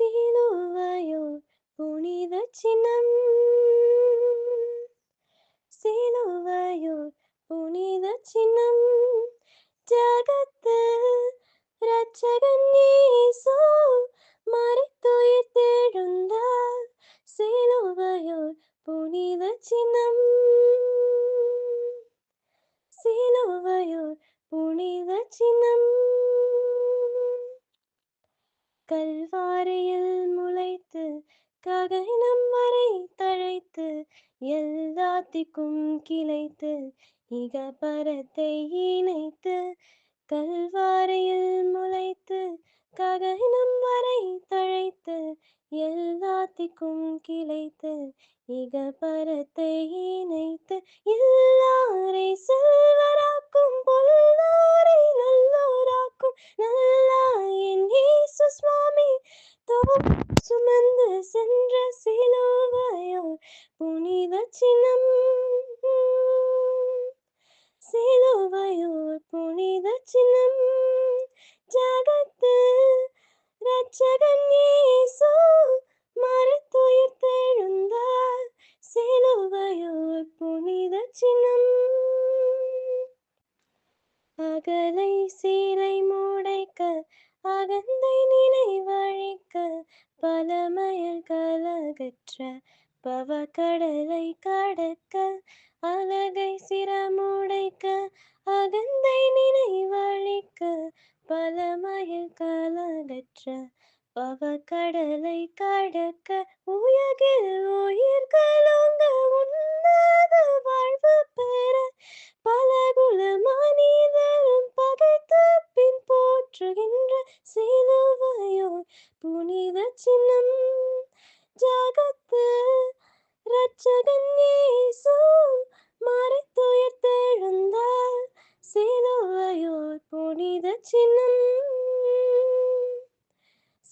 சிலுவையோ புனித சின்னம், சிலுவையோ புனித சின்னம், ஜகத்து ரட்சகன் இயேசு மரித்துயிர்த்தெழுந்தார். சிலுவையோ புனித சின்னம், சிலுவையோ புனித சின்னம். கல்வாரியில் முளைத்து ககனம் வரை தழைத்து எல்லாத்திற்கும் கிளைத்து இகபரத்தை இணைத்து. கல்வாரியில் முளைத்து ககனம் வரை தழைத்து எல்லாத்திற்கும் கிளைத்து இகபரத்தை இணைத்து. எல்லாரை செல்வராக்கும் பொல்லாரை நல்லோராக்கும் நல்லாயின் இயேசு சுவாமி சுமந்து சென்ற சிலுவையோ புனித சின்னம், சிலுவையோ புனித சின்னம், ஜகத்து ரட்சகன் இயேசு மரித்துயிர்த்தெழுந்தார். சிலுவையோ புனித சின்னம். அகலை சீலை மூடைக்க அகந்தை நினைவழிக்க பலமயல் கலகற்ற பவக்கடலை கடக்க. அலகை சிரமுடைக்க அகந்தை நினைவழிக்க பலமயல் கலகற்ற பவக்கடலை கடக்க. உயகில் உயிர்களோங்க உன்னத வாழ்வு பெற பலகுல மனிதரும் பகைத்து பின் போற்றுகின்ற சிலுவையோ புனித சின்னம், ஜகத்து ரட்சகன் இயேசு மரித்துயிர்த்தெழுந்தார். சிலுவையோ புனித சின்னம்,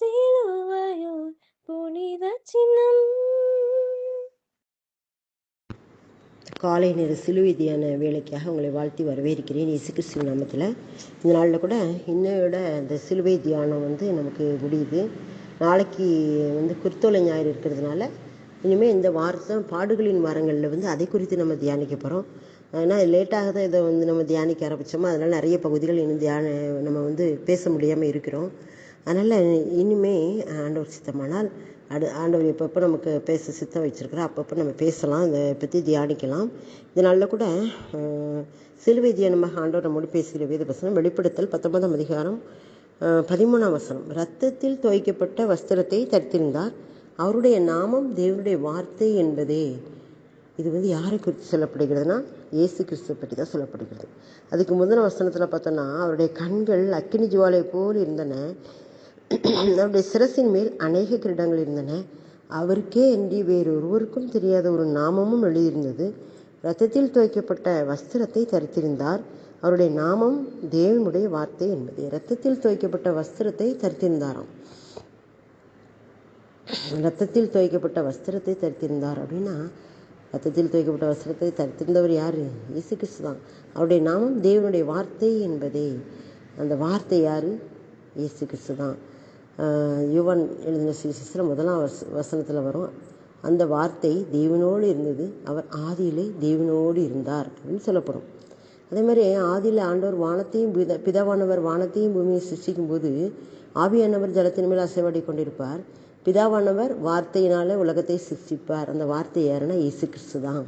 சிலுவையோ புனித சின்னம். காலை நேர சிலுவை தியான வேலைக்காக உங்களை வாழ்த்தி வரவேற்கிறேன் இயேசு கிறிஸ்துவின் நாமத்தில். இந்த நாளில் கூட இன்னையோட இந்த சிலுவை தியானம் நமக்கு முடியுது. நாளைக்கு குருத்தோலை ஞாயிறு இருக்கிறதுனால இனிமேல் இந்த வாரத்தை பாடுகளின் வாரங்களில் அதை குறித்து நம்ம தியானிக்க போகிறோம். ஏன்னா லேட்டாக தான் இதை நம்ம தியானிக்க ஆரம்பித்தோமோ, அதனால் நிறைய பகுதிகள் இன்னும் நம்ம பேச முடியாமல் இருக்கிறோம். அதனால் இனிமே ஆண்டவர் சித்தமானால் ஆண்டவர் எப்பப்போ நமக்கு பேச சித்தம் வச்சுருக்கிறோம் அப்பப்போ நம்ம பேசலாம், இதை பற்றி தியானிக்கலாம். இதனால கூட சிலுவை தியானமாக ஆண்டவர் நம்மோடு பேசுகிற வேத வசனம் வெளிப்படுத்தல் 19ஆம் அதிகாரம் 13ஆம் வசனம். இரத்தத்தில் துவைக்கப்பட்ட வஸ்திரத்தை தரித்திருந்தார், அவருடைய நாமம் தேவனுடைய வார்த்தை என்பதே. இது யாரை குறித்து சொல்லப்படுகிறதுனா இயேசு கிறிஸ்துவை பற்றி தான் சொல்லப்படுகிறது. அதுக்கு முதல் வசனத்தில் பார்த்தோன்னா அவருடைய கண்கள் அக்கினி ஜுவாலை போல் இருந்தன, அவருடைய சிரசின் மேல் அநேக கிரீடங்கள் இருந்தன, அவருக்கே அன்றி வேறொருவருக்கும் தெரியாத ஒரு நாமமும் எழுதியிருந்தது. இரத்தத்தில் துவைக்கப்பட்ட வஸ்திரத்தை தரித்திருந்தார், அவருடைய நாமம் தேவனுடைய வார்த்தை என்பது. இரத்தத்தில் துவைக்கப்பட்ட வஸ்திரத்தை தரித்திருந்தாராம். இரத்தத்தில் துவைக்கப்பட்ட வஸ்திரத்தை தரித்திருந்தார் அப்படின்னா, ரத்தத்தில் துவைக்கப்பட்ட வஸ்திரத்தை தரித்திருந்தவர் யார்? இயேசு கிறிஸ்து தான். அவருடைய நாமம் தேவனுடைய வார்த்தை என்பதே. அந்த வார்த்தை யார்? இயேசு கிறிஸ்து தான். யோவான் எழுதின சுவிசேஷத்தில் 1ஆம் வசனத்தில் வரும், அந்த வார்த்தை தேவனோடு இருந்தது, அவர் ஆதியிலே தேவனோடு இருந்தார் அப்படின்னு சொல்லப்படும். அதே மாதிரி ஆதியில் ஆண்டவர் வானத்தையும் பிதாவானவர் வானத்தையும் பூமியை சிருஷ்டிக்கும் போது ஆவியானவர் ஜலத்தின் மேல் அசைவாடி கொண்டிருப்பார். பிதாவானவர் வார்த்தையினால உலகத்தை சிருஷ்டிப்பார். அந்த வார்த்தை யாருன்னா இயேசு கிறிஸ்து தான்.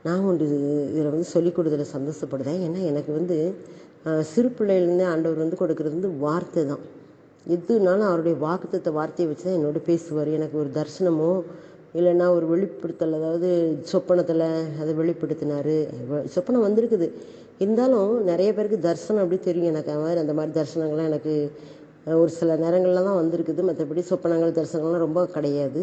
நான் ஒன்று இதில் சொல்லிக் கொடுத்ததில் சந்தோஷப்படுதேன். ஏன்னா எனக்கு சிறு பிள்ளையிலேருந்தே ஆண்டவர் கொடுக்கறது வார்த்தை தான். எதுனாலும் அவருடைய வாக்குத்தத்த வார்த்தையை வச்சு தான் என்னோட பேசுவார். எனக்கு ஒரு தரிசனமோ இல்லைன்னா ஒரு வெளிப்படுத்தல், அதாவது சொப்பனத்தில் அதை வெளிப்படுத்தினார். சொப்பனம் வந்திருக்குது, இருந்தாலும் நிறைய பேருக்கு தரிசனம் அப்படி தெரியும். எனக்கு அந்த மாதிரி தரிசனங்கள்லாம் எனக்கு ஒரு சில நேரங்களில் தான் வந்திருக்குது. மற்றபடி சொப்பனங்கள் தரிசனங்கள்லாம் ரொம்ப கிடையாது.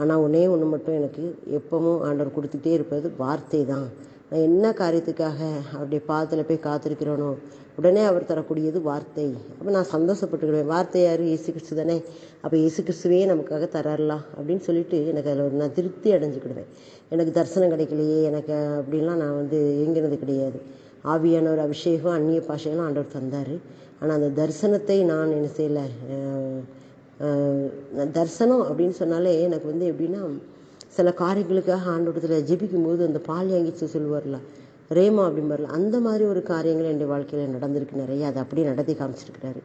ஆனால் ஒன்றே ஒன்று மட்டும் எனக்கு எப்பவும் ஆண்டவர் கொடுத்துட்டே இருப்பது வார்த்தை தான். நான் என்ன காரியத்துக்காக அவருடைய பாதத்தில் போய் காத்திருக்கிறேனோ உடனே அவர் தரக்கூடியது வார்த்தை. அப்போ நான் சந்தோஷப்பட்டுக்கிடுவேன். வார்த்தை யார்? இயேசு கிறிஸ்து தானே. அப்போ இயேசு கிறிஸ்துவே நமக்காக தரலாம் அப்படின்னு சொல்லிட்டு எனக்கு அதில் நான் திருப்தி அடைஞ்சிக்கிடுவேன். எனக்கு தரிசனம் கிடைக்கலையே எனக்கு அப்படின்லாம் நான் எங்கிறது கிடையாது. ஆவியான ஒரு அபிஷேகம், அந்நிய பாஷைகள்லாம் ஆண்டவர் தந்தார். ஆனால் அந்த தரிசனத்தை நான் என்ன செய்யலை, தரிசனம் அப்படின்னு சொன்னாலே எனக்கு வந்து எப்படின்னா, சில காரியங்களுக்காக ஆண்டவரத்தில் ஜெபிக்கும்போது அந்த பால் யாங்கிச்சு சொல்லுவார்ல, ரேமா அப்படிம்பார்ல, அந்த மாதிரி ஒரு காரியங்கள் என்னுடைய வாழ்க்கையில் நடந்திருக்கு நிறைய. அதை அப்படியே நடத்தி காமிச்சிருக்கிறாரு.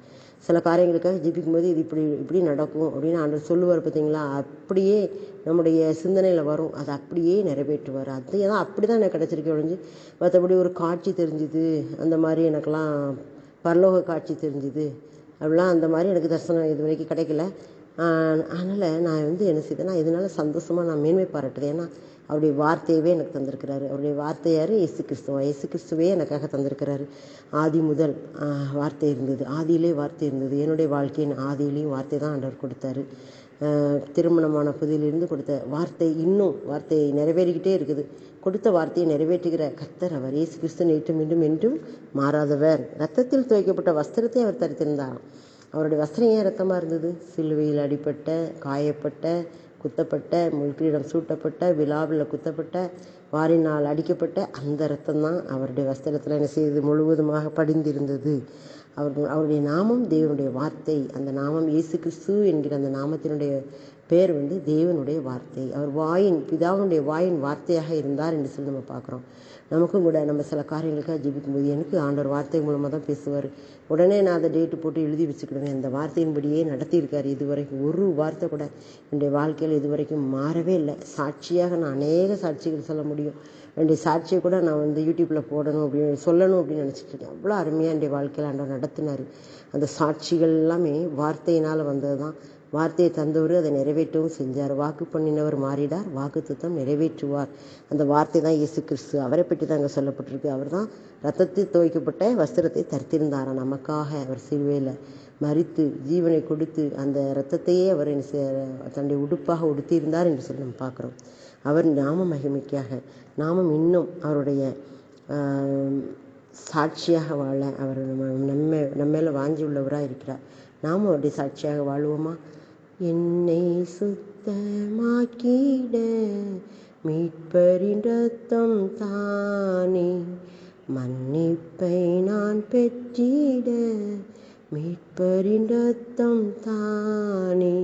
சில காரியங்களுக்காக ஜெபிக்கும்போது இது இப்படி இப்படி நடக்கும் அப்படின்னு ஆண்டவர் சொல்லுவார் பார்த்தீங்களா, அப்படியே நம்முடைய சிந்தனையில் வரும். அதை அப்படியே நிறைவேற்றுவார். அது ஏன்னா அப்படி தான் எனக்கு கிடச்சிருக்கே ஒழிஞ்சு, மற்றபடி ஒரு காட்சி தெரிஞ்சுது அந்த மாதிரி எனக்கெல்லாம் பரலோக காட்சி தெரிஞ்சுது அப்படிலாம் அந்த மாதிரி எனக்கு தரிசனம் இது வரைக்கும் கிடைக்கல. அதனால் நான் வந்து என்ன செய்தேன்னா, இதனால சந்தோஷமாக நான் மேன்மை பாராட்டுது. ஏன்னா அவருடைய வார்த்தையவே எனக்கு தந்திருக்கிறாரு. அவருடைய வார்த்தை யார்? இயேசு கிறிஸ்துவா. இயேசு கிறிஸ்துவே எனக்காக தந்திருக்கிறாரு. ஆதி முதல் வார்த்தை இருந்தது, ஆதியிலே வார்த்தை இருந்தது. என்னுடைய வாழ்க்கையின் ஆதியிலையும் வார்த்தை தான் ஆண்டவர் கொடுத்தாரு. திருமணமான புதியிலிருந்து கொடுத்த வார்த்தை இன்னும் வார்த்தையை நிறைவேறிக்கிட்டே இருக்குது. கொடுத்த வார்த்தையை நிறைவேற்றுகிற கர்த்தர் அவர். இயேசு கிறிஸ்து நேற்றும் மீண்டும் என்றும் மாறாதவர். ரத்தத்தில் துவைக்கப்பட்ட வஸ்திரத்தை அவர் தரித்திருந்தாராம். அவருடைய வஸ்திரம் ஏன் ரத்தமாக இருந்தது? சிலுவையில் அடிப்பட்ட, காயப்பட்ட, குத்தப்பட்ட, முள்கிரீடம் சூட்டப்பட்ட, விழாவில் குத்தப்பட்ட, வாரினால் அடிக்கப்பட்ட அந்த ரத்தம் தான் அவருடைய வஸ்திரத்தில் என்ன செய்து முழுவதுமாக படிந்திருந்தது. அவருடைய நாமம் தேவனுடைய வார்த்தை. அந்த நாமம் இயேசு கிறிஸ்து என்கிற அந்த நாமத்தினுடைய பேர் வந்து தேவனுடைய வார்த்தை. அவர் பிதாவுடைய வாயின் வார்த்தையாக இருந்தார் என்று சொல்லி நம்ம பார்க்குறோம். நமக்கும் கூட நம்ம சில காரியங்களுக்காக ஜெபிக்கும்போது எனக்கு ஆண்டவர் வார்த்தை மூலமாக தான் பேசுவார். உடனே நான் அதை டேட்டு போட்டு எழுதி வச்சுக்கிடுவேன். அந்த வார்த்தையின்படியே நடத்தியிருக்காரு. இதுவரைக்கும் ஒரு வார்த்தை கூட என்னுடைய வாழ்க்கையில் இதுவரைக்கும் மாறவே இல்லை. சாட்சியாக நான் அநேக சாட்சிகள் சொல்ல முடியும். என்னுடைய சாட்சியை கூட நான் வந்து யூடியூப்பில் போடணும் அப்படின்னு சொல்லணும் அப்படின்னு நினச்சிட்டு இருக்கேன். அவ்வளோ அருமையாக என்னுடைய வாழ்க்கையில் ஆண்டவர் நடத்தினார். அந்த சாட்சிகள் எல்லாமே வார்த்தையினால் வந்தது தான். வார்த்தையை தந்தவர் அதை நிறைவேற்றவும் செஞ்சார். வாக்கு பண்ணினவர் மாறிடார், வாக்கு தத்தம் நிறைவேற்றுவார். அந்த வார்த்தை தான் இயேசு கிறிஸ்து. அவரை பற்றி தான் அங்கே சொல்லப்பட்டிருக்கு. அவர் தான் ரத்தத்தில் துவைக்கப்பட்ட வஸ்திரத்தை தரித்திருந்தாராம். நமக்காக அவர் சிலுவையில் மரித்து ஜீவனை கொடுத்து அந்த இரத்தத்தையே அவர் தன்னுடைய உடுப்பாக உடுத்தியிருந்தார் என்று சொல்லி நம்ம பார்க்குறோம். அவர் நாம மகிமைக்காக நாமும் இன்னும் அவருடைய சாட்சியாக வாழ அவர் நம்மேல வாஞ்சி உள்ளவராக இருக்கிறார். நாமும் அவருடைய சாட்சியாக வாழ்வோமா? என்னை சுத்தமாக்கிட மீட்பரின் ரத்தம் தானே, மன்னிப்பை நான் பெற்றிட மீட்பரின் ரத்தம் தானே.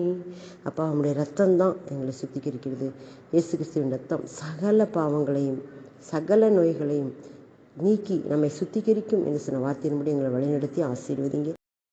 அப்போ அவனுடைய ரத்தம் தான் எங்களை சுத்திகரிக்கிறது. இயேசு கிறிஸ்துவின் ரத்தம் சகல பாவங்களையும் சகல நோய்களையும் நீக்கி நம்மை சுத்திகரிக்கும் என்று சொன்ன வார்த்தையின்படி எங்களை வழிநடத்தி ஆசீர்வதிங்க.